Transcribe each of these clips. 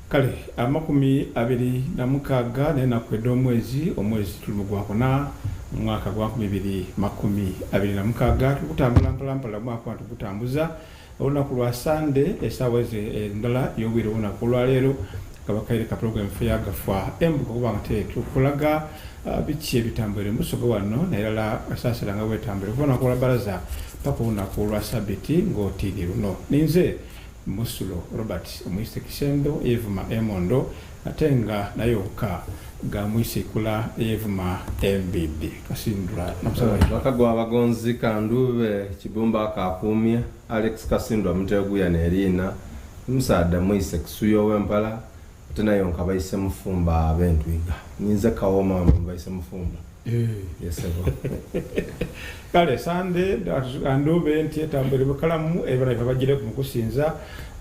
Kale amakumi abiri na mukaaga n'ennaku ed'omwezi tuli mu Gwakuna mu mwaka gwa 2026 tukutambula mpolampola mwaka tukutambuza olunaku lwa Sande essaawa endala y'obwire olunaku olwaleero kabakaire ka program feya gafa embuga kuba nga tukulaga biki ebitambulire musogo wano nairala asaasira nga bwetambulire kuba nakola baraza paka olunaku olwa Sabiti ng'otiini luno ninze Musulo Robert Omwise Kisendo Evuma Emondo atenga nayoka ga mwisikula Evuma MBB Kasindula bakagwa abagonzi Kandube Kibumba Kakumya Alex Kasindwa Muteguya nerina Musaada Mwise Kisuyo wempala tena yonka bayise mufumba abentwiga ninze kawoma bayise mufumba yesebo kale Sande Kandube ntiyetambere bakalamu ebana babagire kumukusinza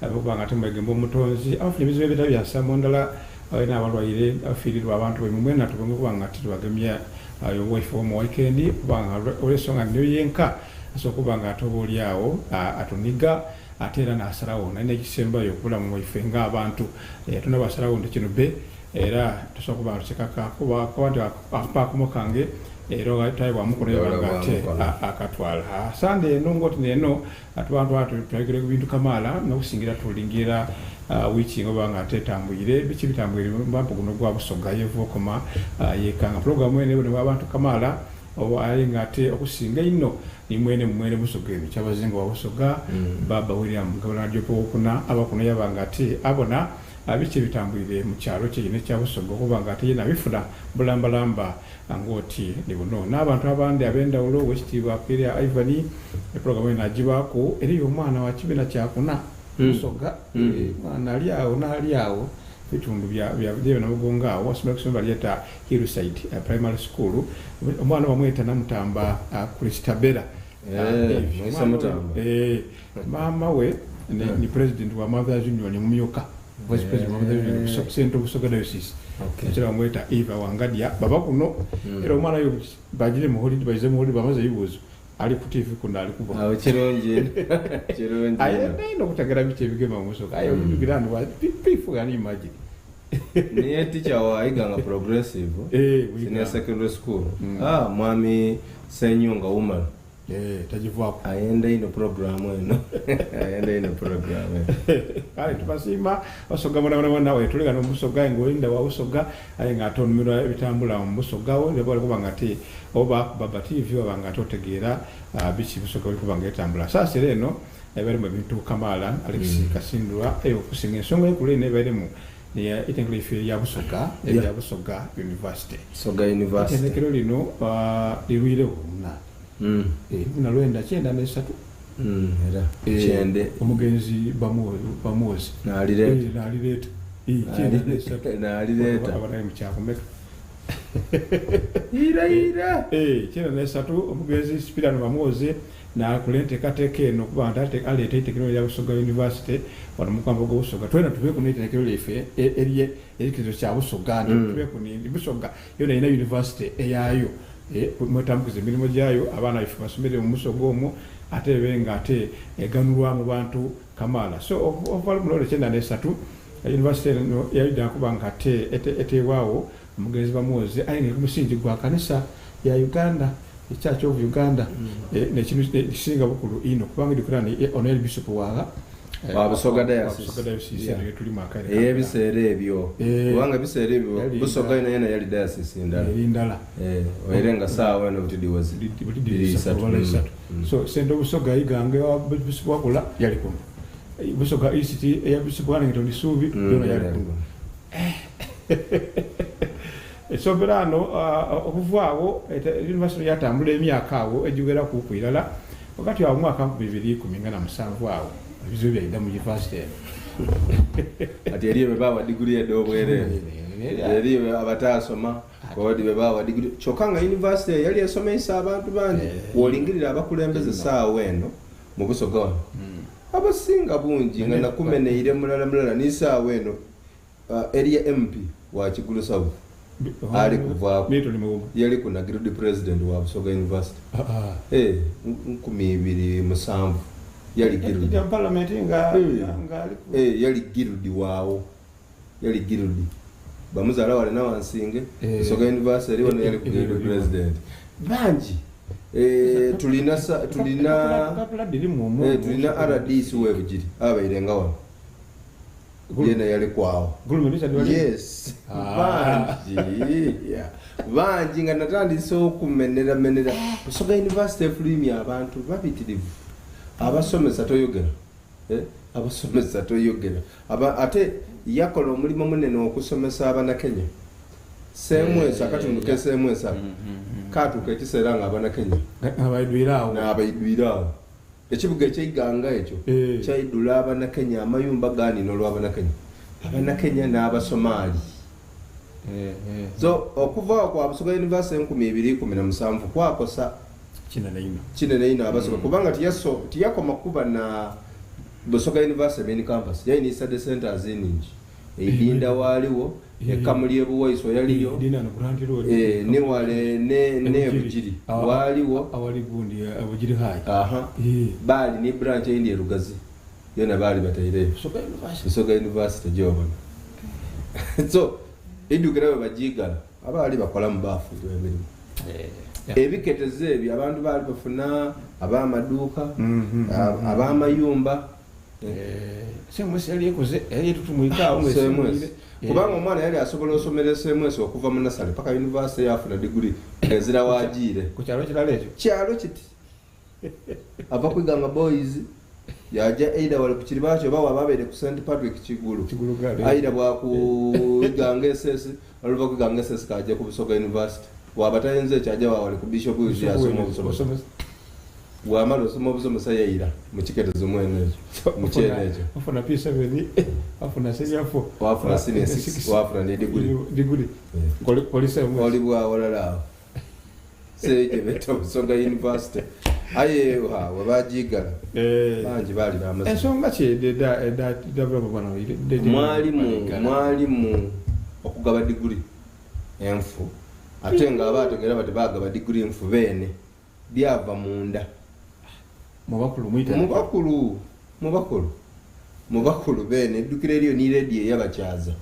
abanga tumwegembo mutonzi afunibizo ebita bya samondala abana abalwaire afirirwa abantu bemwe natubonga kubanga titubagemya ayo wife mu weekend kubanga olesonga niyo yenka asokubanga atoboli awo atuniga atera nasalawo nane kisemba yokola mu wife nga abantu tuna basalawo ndikino be era tusokubanga chekaka kuba kwandi apakumokange ero taiwa mukono yabangate akatwala Sande nongoti neno atwantu twagire kubintu kamala nokusingira tulingira wichi ngobanga tetambuyire bichi bitambuyire mbampo guno gwa Busoga yevokoma yekanga program ene bone abantu kamala obo ayingate okusinga ino ni mwene Busoga ebi kyabazinga wa Busoga baba William gabana dyopo kuna abakuna yabangate abona abichi bitambuyire mu kyalo kyine kya Busoga kubanga ate yina bifuna bulambalamba angoti nibuno n'abantu abandi abenda ulo westibwa kiriya Ivani program ina jibako eri omwana wa kibina kyakuna Busoga mwana ali awo bitundu bya na mugonga awo wasoma kusoma leta Hillside primary school omwana bamweta namutamba Kristabera mama we ni president wa Mothers Union mumyoka vice president wa Mothers Union Central Busoga Diocese kira mweta Eva Wangadia baba kuno era omwana yo bagire mu holiday baize mu holiday bamaze yibuzo ali ku TV kuna ali kuba awo chironje ayo no kutagera biche bigema Busoga ayo bigirano wa pifu yani imagine ni teacher wa iganga progressive senior secondary school mwami Senyonga woman tajivwako ayenda ino program eno kale tubasima Busoga mwana we tuliga no Busoga ngoinda wa Busoga ayenga atonumira ebitambula mu Busoga wo lebo kubanga ati oba baba TV wabanga totegera bichi Busoga kubanga etambula sasa leno ebali mu bintu kamala Alex Kasindwa ayo kusinga ensonga ekule ne balemu ya itengule ife ya Busoga ya Busoga University itendekero lino liruire umna unalwenda kyenda nesatu era kyende omugenzi bamuzi nalireta kyenda nesatu nalireta abana mu kyakomeka ira kyenda nesatu omugenzi Spirano bamuzi na kulente kateke no kubanda alete teknology ya Busoga University wana mukwamba go Busoga twena tuve ku teknology ife erikizo kya Busoga tuve ku ni Busoga yona ina university eyayo mwetambukiza emirimu gyayo abaana ife basomere mu Busoga omwo ate benga ate eganulwa mu bantu kamala so oval mulole kyenda nesatu university no yayida kubanga ate etewawo omugenzi bamuzi ayine kumusingi gwa kanisa ya Uganda Church of Uganda nekinu kisinga bukulu ino kubanga dikurani Honorary Bishop wa Busoga Diocese tuli makare bisere ebyo kubanga bisere ebyo Busoga ina yali diocese indala oirenga sawa no butidiwazi so sendo Busoga igange wa Bishop wakola yali kuno Busoga ICT ya Bishop wana ngito lisubi yona yali kuno esoberano okuvaawo university yatambula emyaka awo ejugera kukwirala wakati wa mwaka 2017 awo bizo bya mu university ati eriyo baba degree edobwere eriyo abatasoma bawadi bebawa degree chokanga university yali esomesa abantu bangi wolingirira abakulembeze saawa eno mu Busoga wano abasinga bungi nga nakumeneire mulala n'isaawa eno area MP wa Kigulu South ali kuvaako yali kunagirudi president wa Busoga University 2007 yali girudi parliament yali girudi waawo yali girudi bamuzala wale na wansinge Busoga University wano yali kugirudi president banji tulina RDC webujiri abairenga wano yena yali kwawo yes banji nga natandise okumenera Busoga University efulumya abantu babitirivu abasomesa toyogera ate yakola omulimu munene okusomesa abanakenya semwesa akatunduka semwesa katuka ekiseera nga abanakenya n'abaidwiraawo ekibuga eky'Iganga ekyo kyaidula abanakenya amayumba gaanino olw'abanakenya n'Abasomaali so okuva kwa Busoga University 2017 kwakosa kinene ino Abasoga kubanga tiyakoma kuba na Busoga University main campus yayina study centers eningi eidinda waliwo ekamuli ebuwaiso yaliyo ne wale ne bujiri waliwo awali gundi abujiri hai bali ni branch indi erugazi yona bali bataire Busoga University jobona so idukira bajigala abali bakola mbafu emirimu ebiketeze ebyo abantu bali bafuna abamaduuka abamayumba semwese yali ekoze yali tutumwikaawo semwese kubanga omwana yali asobola osomera semwese okuva mu nasale paka university yafuna degree ezira wajire ku kyalo kirala ekyo kyalo kiti ava kwiganga boys yaja aida wale kukiribacho bawa babere ku St Patrick Kigulu aida bwa ku iganga SS aliva kwiganga SS kaje ku Busoga University wabatayenze kyaje wale ku Bishop Uzi asoma Busoga wamalo somo busomesa yaira mu kiketezo mwene mu kyenejo afuna P7 afuna senior4 wafuna senior 6 wafuna ne degree polisi olibwa walala seje beto Busoga University aye wabajigala banji bali bamaze ensonga ki develop bwana mwalimu okugaba degree enfu ate nga abategera bati bagaba degree enfu bene byava munda mubakulu bene dukire eriyo ni radio yabakyaza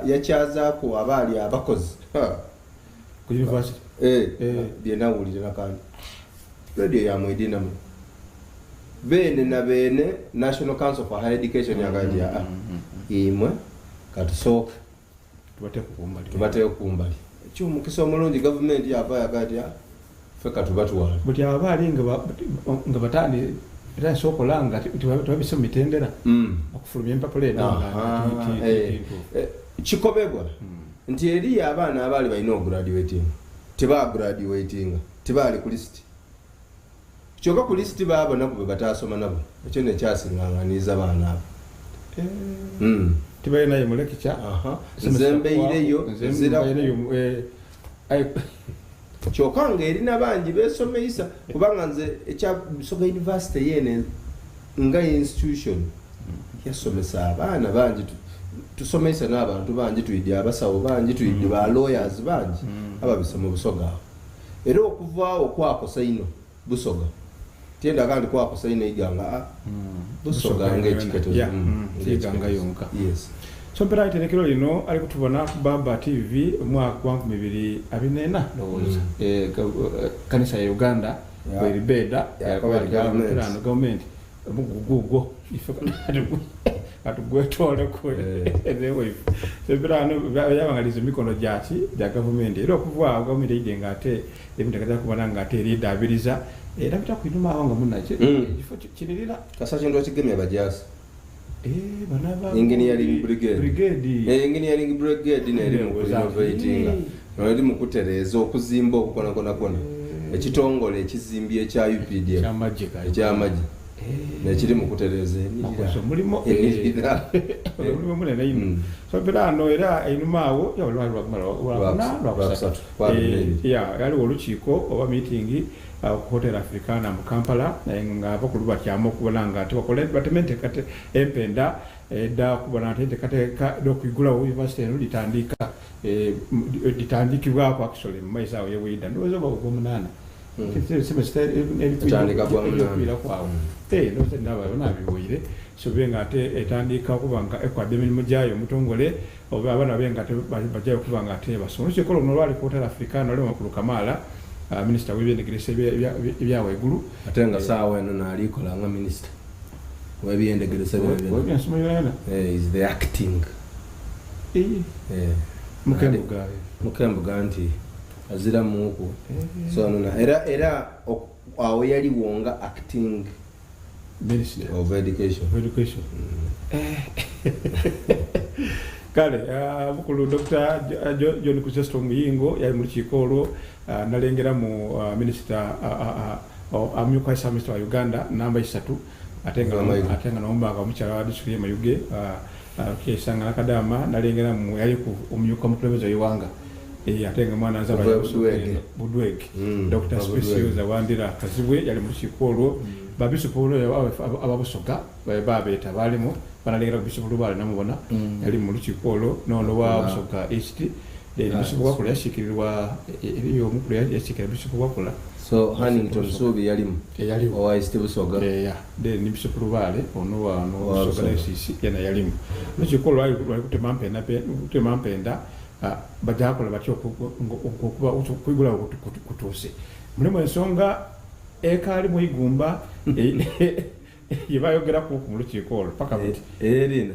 yakyaza ko abali abakozi ku university byena wulira kandi radio ya mwidina mu bene National Council for Higher Education yagaji imwe katusoka tubate kumbali cyo mukiso mulungi government yava yagaji feka tubatuwala buti abali nga batandi era sokolanga tubabise mitendera okufulumya empapula kikobebwa nti eri abaana abali balina graduating graduating tibali ku list kyoka ku list baba nako batasoma nabo ekyo ne kyasinganganiza abaana abo tibaye naye mulekicha nzembeireyo kyokanga erina bangi besomeisa kubanga nze ekya Busoga University yene nga institution yasomesa abaana bangi tusomesa n'abantu bangi tuyidde abasawo bangi tuyidde ba lawyers bangi ababisoma Busoga era okuvaawo kwakosa ino Busoga tienda kandi kwakosa ino iganga Busoga ng'ekiketezo iganga yonka yes so mpera iterekero lino ali kutubona ku Bamba TV mwaka wa 2024 ndowooza kanisa ya Uganda kwelibeda government mugugo ifaka atugwetole ko enewe sebirano yabangaliza mikono jaki ya government era okuva government idenga ate ebitakata kubana ngate ridabiriza era bitakwinuma awanga munache ifo kinirira kasa chindo kigemya bajasi banaba engineering engineering brigade neri mu innovating nari mu kutereza okuzimba okukona ekitongole ekizimbye ekya UPDF kyamaji nekiri mu kutereza mulimo munene ino so bera no era einuma awo yaliwo olukiiko oba meeting ku Hotel Africana mu Kampala nga abakulu batyama okubona nga batemente kate empenda edda kubona nti kateeka n'okuyigulawo university eno litandikibwako actually mu maiso awo yewida ndowooza oba ogw'omunaana nabibuire so benga ate etandika okuba nga ekwadde emirimu gyayo omutongole oba abaana benga ate bajjayo okuba nga ate basoma olukikolo luno lwali ku Hotel Africana oli Makulu Kamala minisita w'ebyendegeresa ebyawaigulu ate nga saawa eno naalikola nga minisita w'ebyendegeresa w'ebyansoma byona is the acting mukembuga nti azira muku so nuna era awo yaliwo nga acting Minister of Education kale mukulu Dr. John Kusesto Muyingo yali mu lukiiko olwo nalengera mu minisita amyuka minisita wa Uganda namba 3 atenga nombaga omukyala wa disitulikiti y'e Mayuge Kesanga Kadama nalengera mu yali ku omuyuka mukulembeze w'Iwanga atenga mwana nzaba Budweg Dr. Specioza Wandira Kazibwe yali mu lukiiko olwo babisupu olwo ababusoga babeeta balimu banalengera bisupu olwo bali namubona yali mu lukiiko olwo nono wa busoga East bisupu wakola yashikirirwa eriyo omukulu yashikira bisupu wakola so Huntington Subi yalimu owa East busoga ni bisupu olwale ono wano busoga n'esisi yana yalimu lukiiko olwo lwali kutema mpenda bajakola batyo okuba okuyigula kutuuse mulimu ensonga ekali mu igumba yebayogera ku lukiiko olwo paka buti erina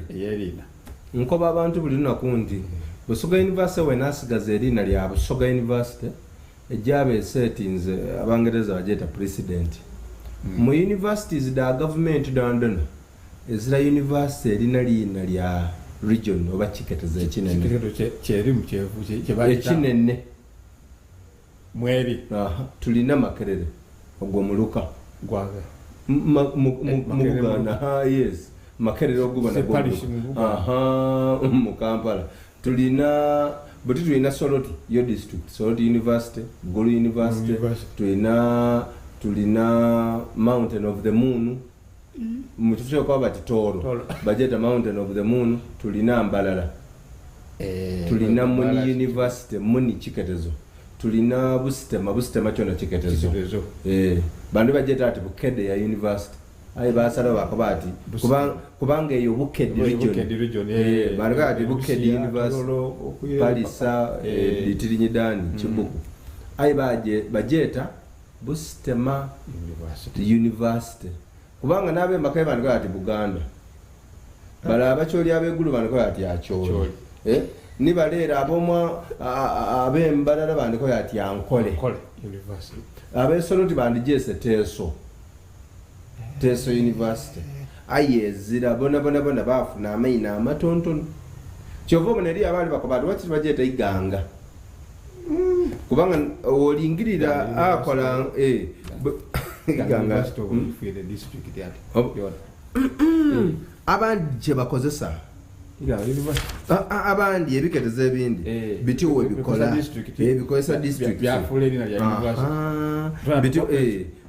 nkoba abantu buli lunaku nti Busoga University wenasigaza erina lya Busoga University ejaba esetinze abangereza bajeta president mu universities da government dandana ezira university erina lina lya region oba kiketeze ekinene kyeri mu kyevu ekinene mweri tulina Makerere ogwo muluka gwaga mu Buganda yes Makerere ogwo na mu Kampala tulina Soroti yo district Soroti University Gulu University tulina Mountain of the Moon mutufisha kwa bati Toro bajeta Mountain of the Moon tulina Mbalala tulina Muni University Muni Chiketezo tulina Busitema kyona Chiketezo bandu bajeta ati Bukede ya University ayi basala bakabati kubanga eyo Bukede region bandu ati Bukede University Palisa Litirinyidani Chibuku ayi bajeta Busitema University kubanga nabe makaye bandu ati Buganda bala abacholi abegulu bandu ati acholi ni balera abomwa abembalala bandu ati Ankole University abesoloti bandu jese Teso University ayezira bona bafuna amaina amatontono kyovo boneri abali bakobadu bakiri bajeta iganga kubanga olingirira akola iganga abandi kye bakozesa abandi ebiketeza ebindi bitiwe bikola bikozesa district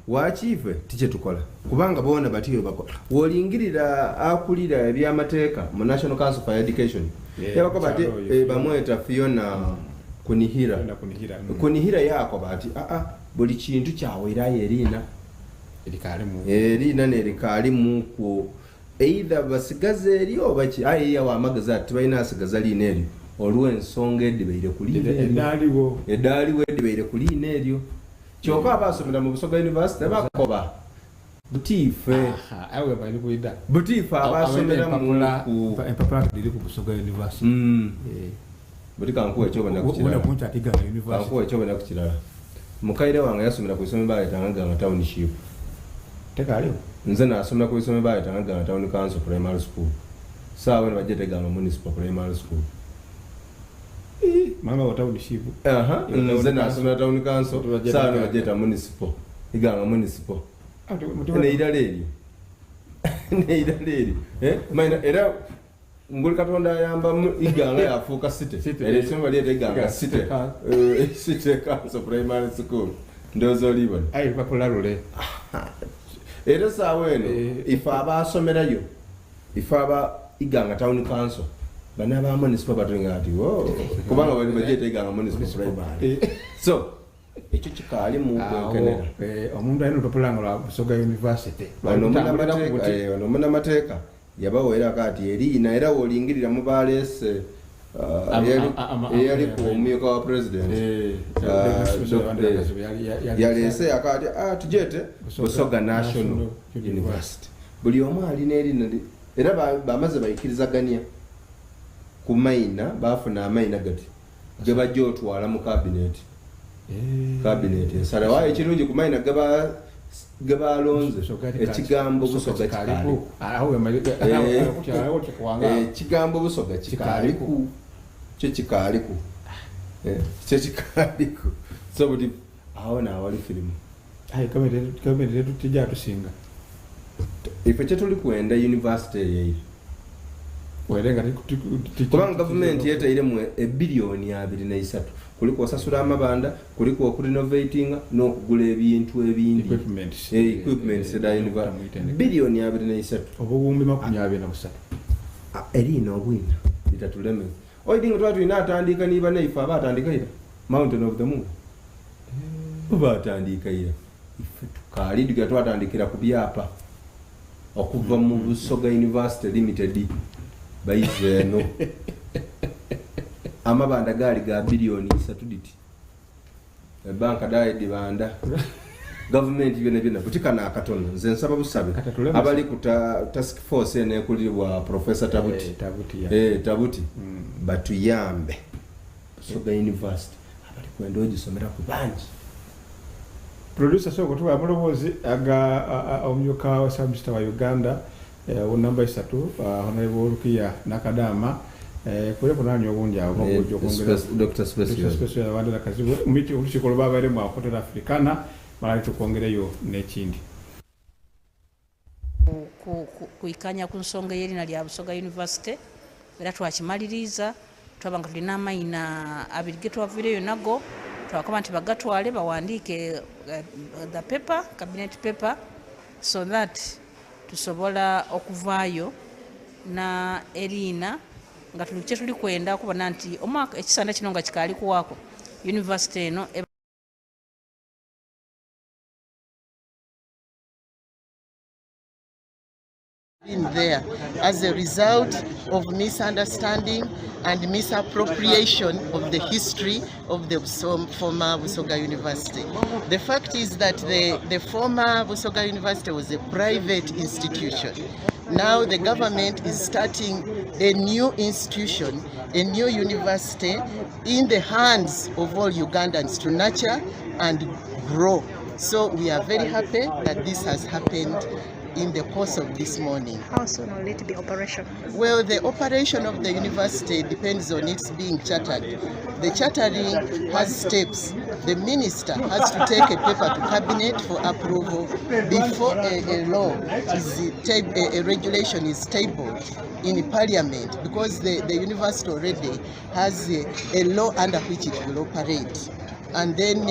wakiife tikye tukola kubanga bona batiwe bakola wolingirira akulira ebyamateeka mu National Council for Education yabako bati bamweta Fiona kunihira yako bati buli kintu kyawerayo erina nerikalimu ku either basigaze eri oba ayiya wamagaza ati balina asigaza liina eryo olw'ensonga edibeire ku liina eddaaliwo edibeire ku liina eryo kyokka abasomera mu Busoga University bakoba butiife abasomera mu empapula diri ku Busoga University buli kankuwa ekyobona kukirala mukaire wange yasomera ku isomero bayitanga township tekaliwo nze nasomera ku isomero bayitanga town council primary school saawa ne bajeteganga municipal primary school mama wa township nze nasomera town council saawa ne bajeta municipal iganga municipal ne irale eryo neira leeri maina era nguli katonda ayamba iganga yafuuka city era esemba lyeta iganga city council primary school ndowooza olibona bakulalule era saawa eno ife abaasomerayo ife aba iganga town council bana ba municipal batulinga ati kubanga bali bajeta iganga municipal primary so ekyo kikaali mu kwenkenera omuntu alina olupapula lwa Busoga University ono munamateeka yabawera kati eriina era wolingirira mu baleese eyali ku omumyuka wa president yaleese yakati tujete Busoga National University buli omu alina eriina era bamaze bayikirizaganya ku maina bafuna amaina gati ge bajja otwala mu cabinet ensalawo ekirungi ku maina gebalonze ekigambo Busoga ekigambo Busoga kikaaliku kyekikaaliku so buti awo naawali firimu gavumenti tetujja tusinga ife kyetuli kwenda university eyeyo kubanga gavumenti yeetairemu $2.3 kuliko osasula amabanda kuliko okurenovatinga n'okugula ebintu ebindi equipment eda university $2.3 obuwumbi 23 eriina obwina litatuleme oidinga twaba tulina atandika niba naife aba atandikaira Mountain of the Moon oba atandikaira ife tukaali tugira twatandikira ku byapa okuva mu Busoga University Limited bayize eno amabanda gaali ga $3 billion banka daidi banda government byonna butikana akatono nze nsaba busabe abali ku task force ene kulibwa Professor Tabuti batuyambe Busoga University abali kwenda ogisomera ku banji producer soko tuwa mulobozi aga omyuka wa Sub-Minister wa Uganda namba 3 honorable Rukia Nakadama kule kunanyo obundi abo bagojo kongera Dr. Special wandala kazibu miti ulushikolo babale mu Hotel Africana mali tukongereyo n'ekindi kuikanya ku nsonga y'erina lya Busoga University era twakimaliriza twabanga tulina amaina abiri ge twavireyo nago twakoma nti bagatwale bawandiike the paper cabinet paper so that tusobola okuvaayo na erina nga tulikye tuli kwenda kubona nti omwaka ekisanda kino nga kikaali kuwaako university eno been there as a result of misunderstanding and misappropriation of the history of the former Busoga University. The fact is that the former Busoga University was a private institution. Now the government is starting a new institution, a new university in the hands of all Ugandans to nurture and grow. So we are very happy that this has happened in the course of this morning. How soon will it be operational? Well, the operation of the university depends on its being chartered. The chartering has steps. The minister has to take a paper to cabinet for approval before a law a regulation is tabled in parliament, because the university already has a law under which it will operate. And then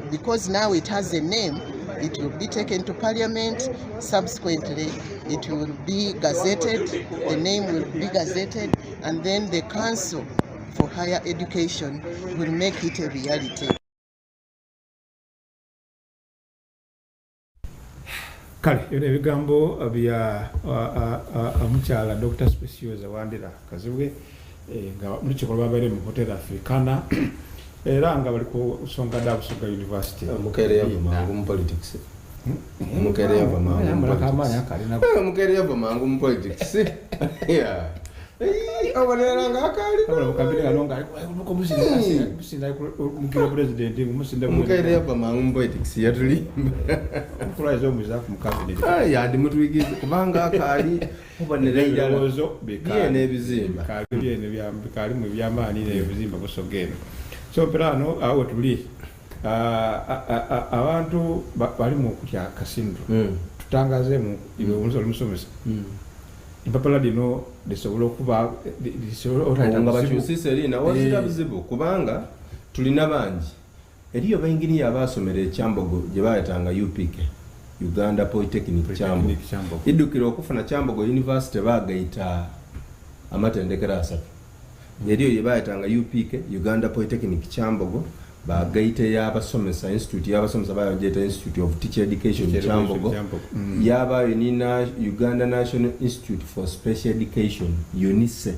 because now it has a name, it will be taken to parliament. Subsequently, it will be gazetted, the name will be gazetted, and then the Council for Higher Education will make it a reality. Kale, yone ebigambo bya omukyala Dr. Specioza Wandera Kazibwe nga mulukiko lwabaire mu Hotel Africana era nga bali ku nsonga da Busoga University mukere yava mangu mu politics mukere yava mangu mu politics yeah obalanga akali mukabira longa uko musinda mukira president musinda mukere yava mangu mu politics yatulimba kulazo muza ku mukabira yandi mutwigize kubanga akali obanera lozo beka n'ebizimba kali byambikali mu byamani n'ebizimba Busogeno. So perano awo tuli abantu bali mu kutya Kasindro tutangazeemu iwe omusomesa empapula dino lisobola okuba nga bakyusisa erina wazira buzibu kubanga tulina bangi eriyo bayinginiya abaasomera ekyambogo gye bayetanga UPK Uganda Polytechnic Kyambogo iddukira okufuna Kyambogo University bagayita amatendekero 3 eriyo gye bayetanga UPK Uganda Polytechnic Kyambogo bagayita y'abasomesa institute y'abasomesa bayogeta Institute of Teacher Education Kyambogo yaba nina Uganda National Institute for Special Education UNISE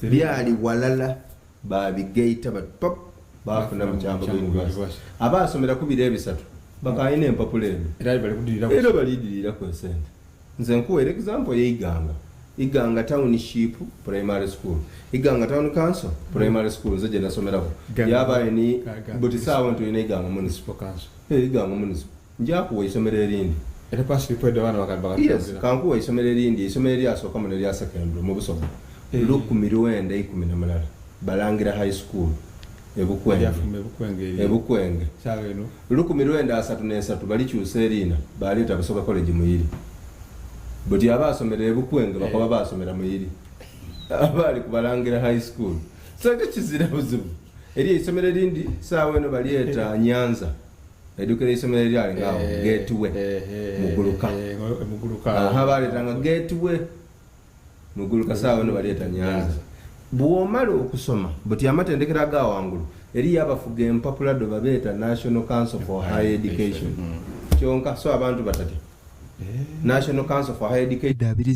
byali walala babigayita batop bafuna mu Kyambogo University abasomera ku biro ebisatu bakayina empapula eno era balidirira ku sente nze nkuwa example Iganga Township Primary School Iganga Town Council Primary School nze gye nasomerako yaba ni butisawo ntu ina Iganga Municipal Council Iganga Municipal njakuwa isomero erindi era pasi pwede wana wakabaka yes kankuwa isomero erindi isomero lyasooka mu lya secondary mu Busoga lukumirwenda 17 Balangira High School Ebukwenge Chageno lukumirwenda 33 balikyusa erina baleta Busoga College muyiri but abasomera Ebukwenge bakoba basomera muyiri abali kubalangira high school sanga kizira buzibu eri isomero erindi sawa eno balieta Nyanza edukere isomero lyali ngawo gateway muguluka abaletanga gateway muguluka sawa eno balieta Nyanza bwomala okusoma but amatendekero agawangulu eri yabafuga empapula do babeta National Council for Higher Education kyonka so abantu batati National Council for Higher Education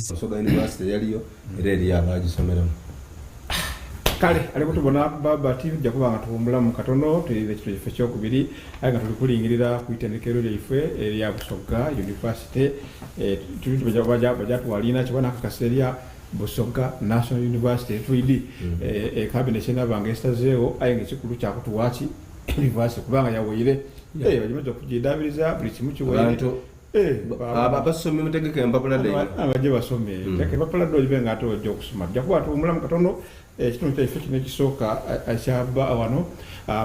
Busoga University yaliyo ereri yabagisomeramu kale ali kutubona Baba TV jakuba nga tuwumbula mu katono tulive kito kifo kyokubiri aga tuli kulingirira ku itendekero lyaife erya Busoga University tuli bajatwalina kibona akaseria Busoga National University 3D cabinet n'abange estazeewo ayenge kikulu kya kutuwachi university kubanga yawoyire bajimaze kujidabiriza buli kimu kiwoyire abasomi mutegeke empapula dde abaje basome teke empapula dde ojibe ngate ojja okusoma jakuba tuwumbula mu katono ekitundu kyaife kino ekisooka akyaba wano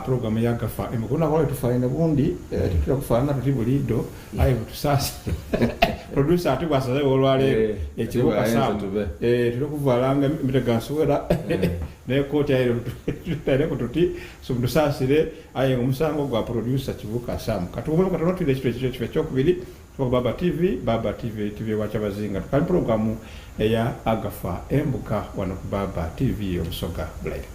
program ya Agafa emukuna kwale tufaine bundi tutira kufaana tuti bulido ayi tusaasi producer ati kwasaze olwale ekibuka samu tuli kuvalanga miteganswera ne kote ayi tutire kututi sumdusasire ayi omusango gwa producer kibuka samu katuwumbula mu katono tuli ekifo kyokubiri Baba TV wachabazinga tukali programu ya Agafa embuka wano Baba TV Busoga Blade